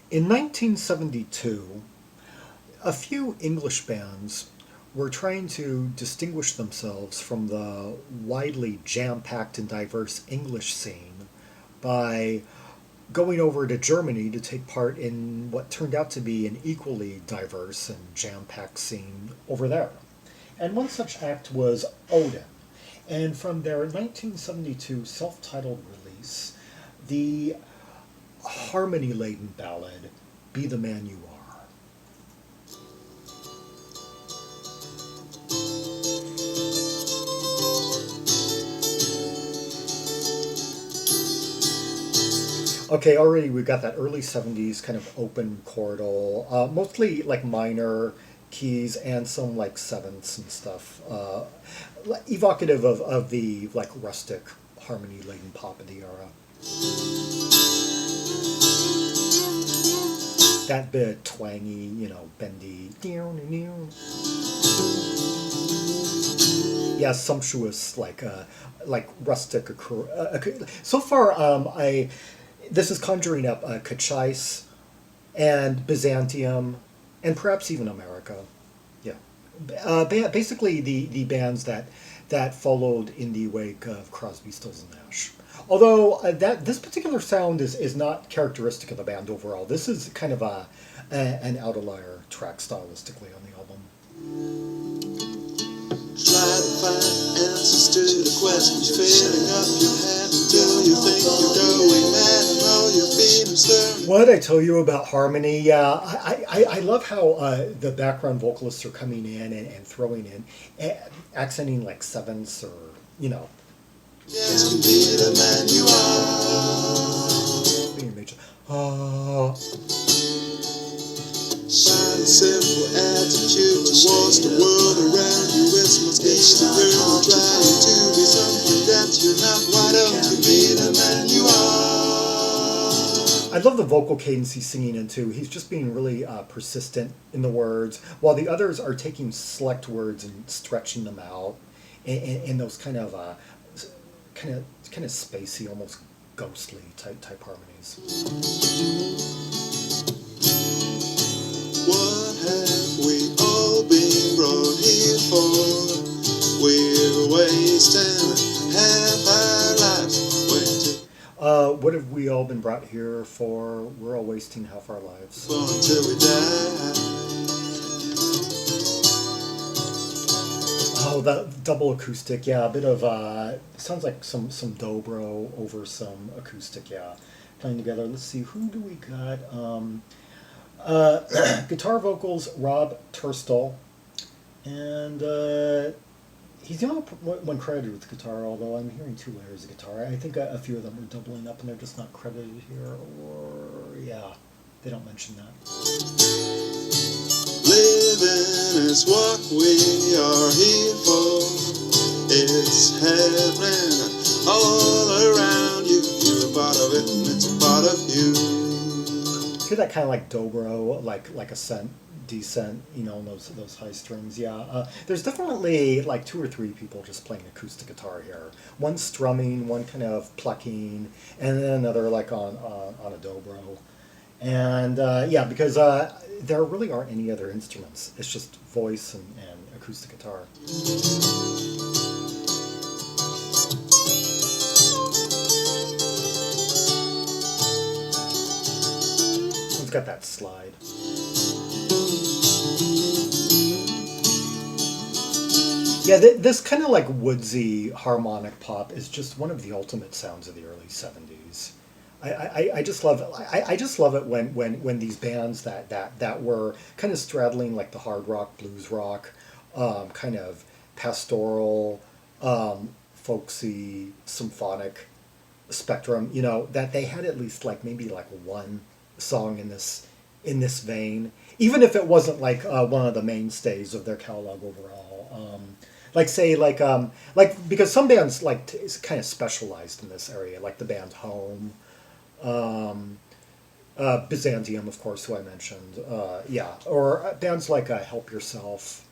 In 1972, a few English bands were trying to distinguish themselves from the widely jam packed and diverse English scene by going over to Germany to take part in what turned out to be an equally diverse and jam packed scene over there. And one such act was Odin. And from their 1972 self titled release, the harmony laden ballad, Be the Man You Are. Okay, already we've got that early 70s kind of open chordal, mostly like minor keys and some like sevenths and stuff, evocative of the like rustic harmony laden pop of the era. That bit twangy, bendy. Yeah, sumptuous, like rustic. So far, I this is conjuring up Kachais and Byzantium, and perhaps even America. Yeah, basically the bands that followed in the wake of Crosby, Stills and Nash. Although that this particular sound is not characteristic of the band overall. This is kind of an outlier track stylistically on the album. Try to find answers to the questions filling up your head until you think you're going mad and all your feelings stirring. What did I tell you about harmony? Yeah, I love how the background vocalists are coming in and throwing in, accenting like sevenths or, Yes, to be the man you are. Being major. Shine simple attitude towards the world around you. It's what's getting you trying to be something that you're not. Why don't you be the man you are? I love the vocal cadence he's singing into. He's just being really persistent in the words, while the others are taking select words and stretching them out in those kind of spacey, almost ghostly type harmonies. What have we all been brought here for? We're wasting half our lives. What have we all been brought here for? We're all wasting half our lives. Until we die. Oh, that double acoustic, yeah, a bit of, sounds like some dobro over some acoustic, yeah, playing together. Let's see, who do we got? Guitar vocals, Rob Turstall, and he's the only one credited with guitar, although I'm hearing two layers of guitar. I think a few of them are doubling up and they're just not credited here, or, yeah, they don't mention that. Living is what we are here for. It's happening all around you. You're a part of it and it's a part of you. Hear that kind of like dobro, like ascent, descent, those high strings. Yeah, there's definitely like two or three people just playing acoustic guitar here. One strumming, one kind of plucking, and then another like on a dobro. And yeah, because there really aren't any other instruments. It's just voice and acoustic guitar. It's got that slide. Yeah, this kind of like woodsy harmonic pop is just one of the ultimate sounds of the early 70s. I just love it. I just love it when these bands that were kind of straddling like the hard rock, blues rock, kind of pastoral, folksy, symphonic spectrum. That they had at least like maybe like one song in this vein, even if it wasn't like one of the mainstays of their catalog overall. Because some bands kind of specialized in this area, like the band Home. Byzantium, of course, who I mentioned. Yeah, or bands like Help Yourself.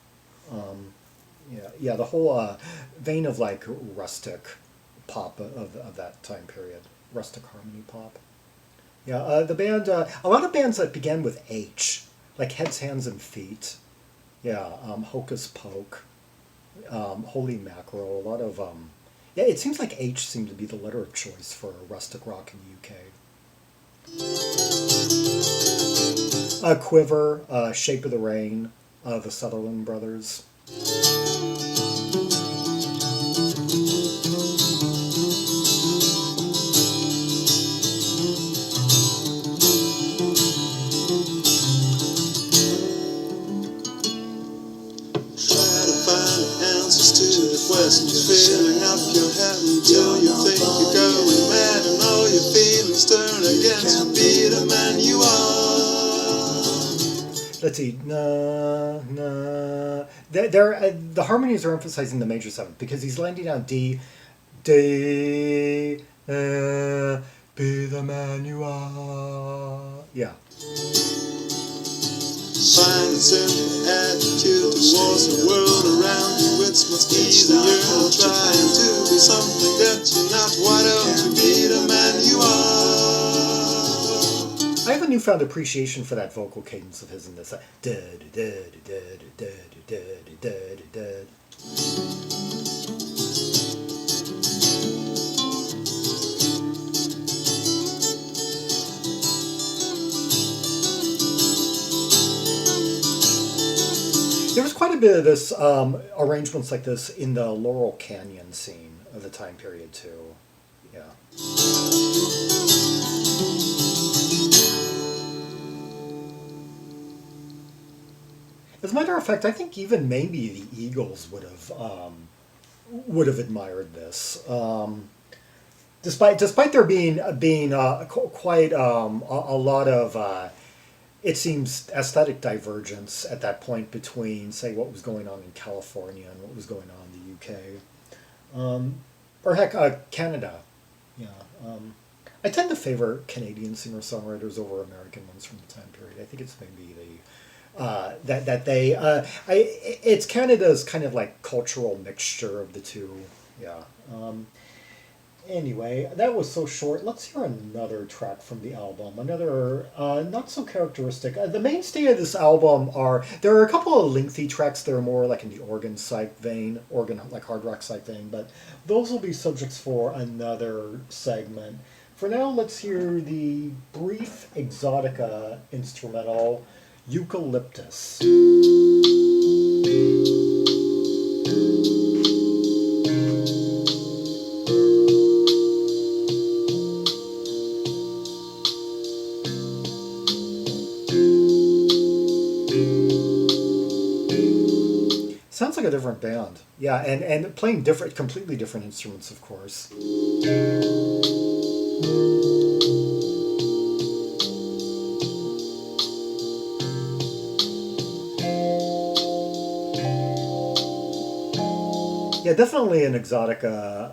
The whole vein of like rustic pop of that time period, rustic harmony pop. Yeah, the band, a lot of bands that began with H, like Heads, Hands, and Feet. Yeah, Hocus Poke, Holy Mackerel, a lot of, yeah, it seems like H seemed to be the letter of choice for rustic rock in the UK. Quiver, Shape of the Rain, the Sutherland Brothers. Questions filling up your head until you think you're going mad and all your feelings turn against the beat of man you are. Let's see, na na. The harmonies are emphasizing the major seventh because he's landing on D, D, be the man you are. Yeah. Find a simple attitude towards the world around you. It's much easier than trying to be something that you're not. Why don't you be the man you are? I have a newfound appreciation for that vocal cadence of his in this. There was quite a bit of this arrangements like this in the Laurel Canyon scene of the time period too. Yeah. As a matter of fact, I think even maybe the Eagles would have admired this. Despite there being quite a lot of it seems aesthetic divergence at that point between, say, what was going on in California and what was going on in the UK, or heck, Canada. Yeah, I tend to favor Canadian singer-songwriters over American ones from the time period. I think it's maybe it's Canada's kind of like cultural mixture of the two. Yeah. Anyway, that was so short. Let's hear another track from the album. Another not so characteristic. The mainstay of this album there are a couple of lengthy tracks that are more like in the organ psych vein, organ like hard rock psych vein, but those will be subjects for another segment. For now, let's hear the brief Exotica instrumental, Eucalyptus. Sounds like a different band. Yeah, and playing completely different instruments, of course. Yeah, definitely an Exotica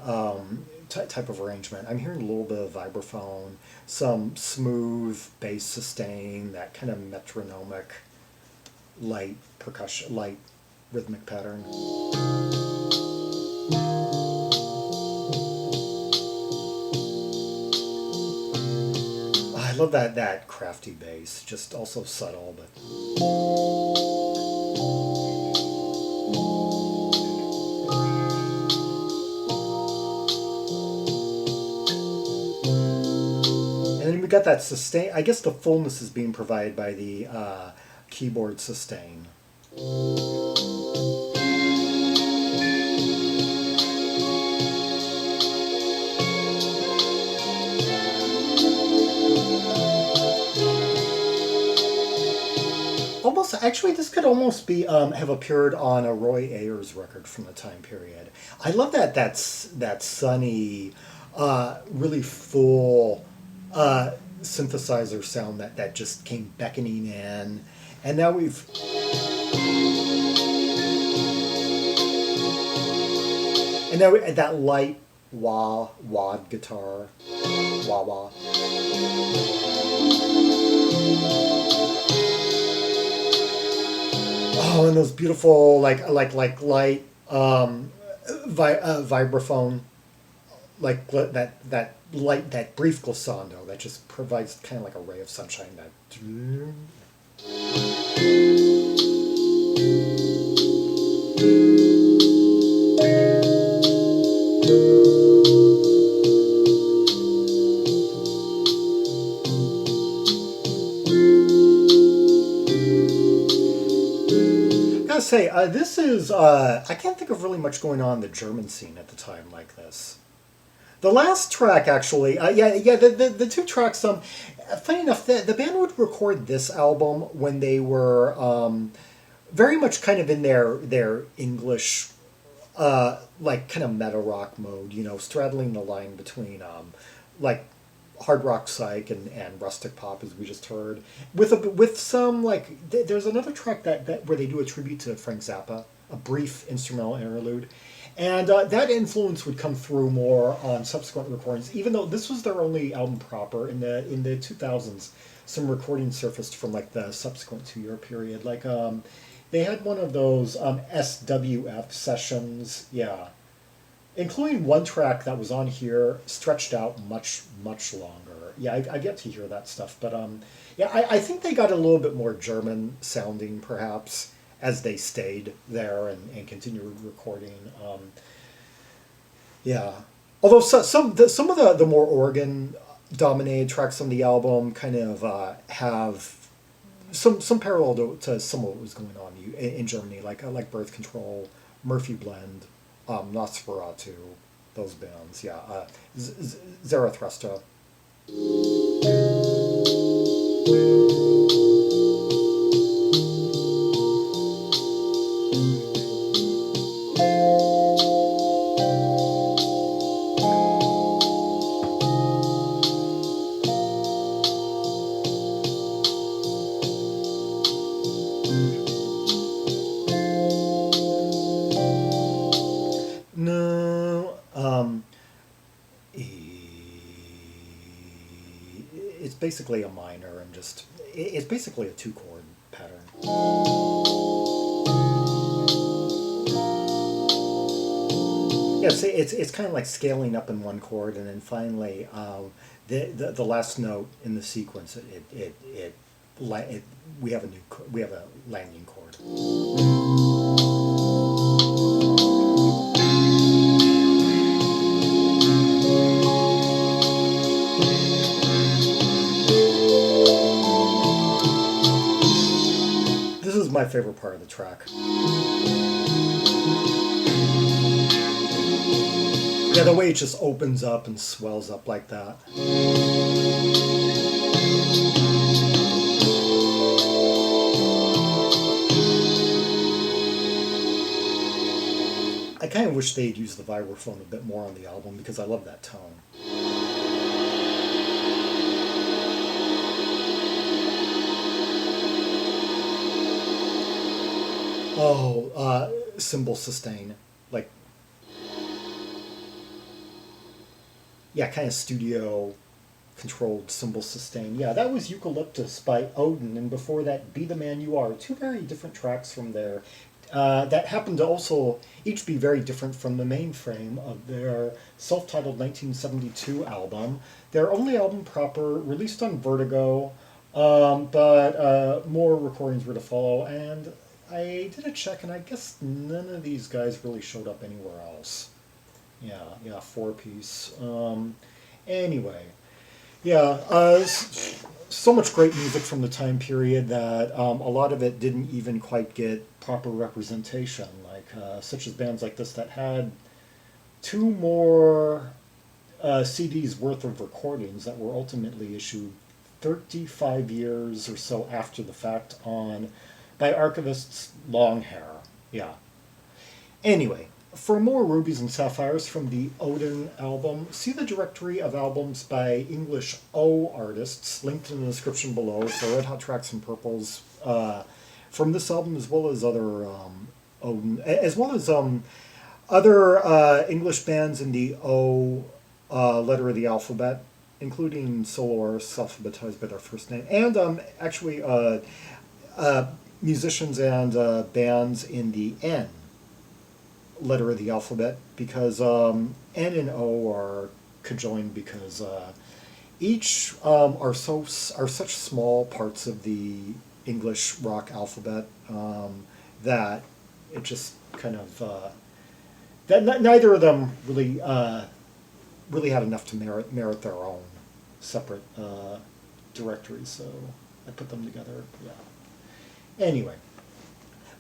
type of arrangement. I'm hearing a little bit of vibraphone, some smooth bass sustain, that kind of metronomic, light percussion, light rhythmic pattern. I love that crafty bass, just also subtle, but. And then we got that sustain. I guess the fullness is being provided by the keyboard sustain. Almost, actually, this could almost be have appeared on a Roy Ayers record from the time period. I love that sunny, really full synthesizer sound that just came beckoning in, and now we've. And now that light wad guitar, wah wah. Oh, and those beautiful light vibraphone like that light, that brief glissando that just provides kind of like a ray of sunshine. That gotta say, this is I can't think of really much going on in the German scene at the time like this. The last track, actually, the two tracks. Funny enough, the band would record this album when they were very much kind of in their English, like kind of metal rock mode. You know, straddling the line between like hard rock psych and rustic pop, as we just heard, with some like there's another track that where they do a tribute to Frank Zappa, a brief instrumental interlude. And that influence would come through more on subsequent recordings, even though this was their only album proper. In the 2000s, some recordings surfaced from like the subsequent 2 year period. Like they had one of those SWF sessions, yeah, including one track that was on here, stretched out much longer. Yeah, I get to hear that stuff, but yeah, I think they got a little bit more German sounding, perhaps, as they stayed there and continued recording. Yeah. Although some of the more organ dominated tracks on the album kind of have some parallel to some of what was going on in Germany, like Birth Control, Murphy Blend, Nosferatu, those bands. Yeah. Zarathustra. No, it's basically a minor and just it's basically a 2 chord pattern. Yeah, it's kind of like scaling up in one chord, and then finally the last note in the sequence we have a landing chord. This is my favorite part of the track. Yeah, the way it just opens up and swells up like that. I kind of wish they'd used the vibraphone a bit more on the album because I love that tone. Oh, cymbal sustain. Like, yeah, kind of studio controlled cymbal sustain. Yeah, that was Eucalyptus by Odin, and before that, Be the Man You Are. 2 very different tracks from there that happened to also each be very different from the mainframe of their self-titled 1972 album. Their only album proper, released on Vertigo, but more recordings were to follow, and I did a check, and I guess none of these guys really showed up anywhere else. Yeah, 4-piece. Anyway, yeah, so much great music from the time period that a lot of it didn't even quite get proper representation, like such as bands like this that had 2 more CDs worth of recordings that were ultimately issued 35 years or so after the fact by archivists Longhair. Yeah. Anyway, for more Rubies and Sapphires from the Odin album, see the directory of albums by English O artists linked in the description below for Red Hot Tracks and Purples from this album, as well as other Odin, as well as other English bands in the O letter of the alphabet, including solo artists alphabetized by their first name, and actually musicians and bands in the N letter of the alphabet, because N and O are conjoined because each are such small parts of the English rock alphabet that it just kind of neither of them really had enough to merit their own separate directories, so I put them together. Yeah. Anyway,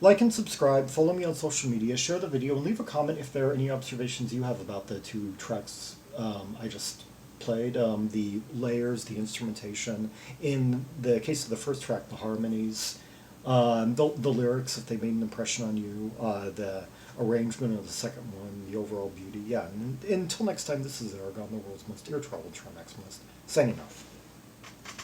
like and subscribe, follow me on social media, share the video, and leave a comment if there are any observations you have about the two tracks I just played. The layers, the instrumentation. In the case of the first track, the harmonies, the lyrics, if they made an impression on you, the arrangement of the second one, the overall beauty. Yeah, and until next time, this is Zaragon, the world's most ear-traveled maximalist, signing off.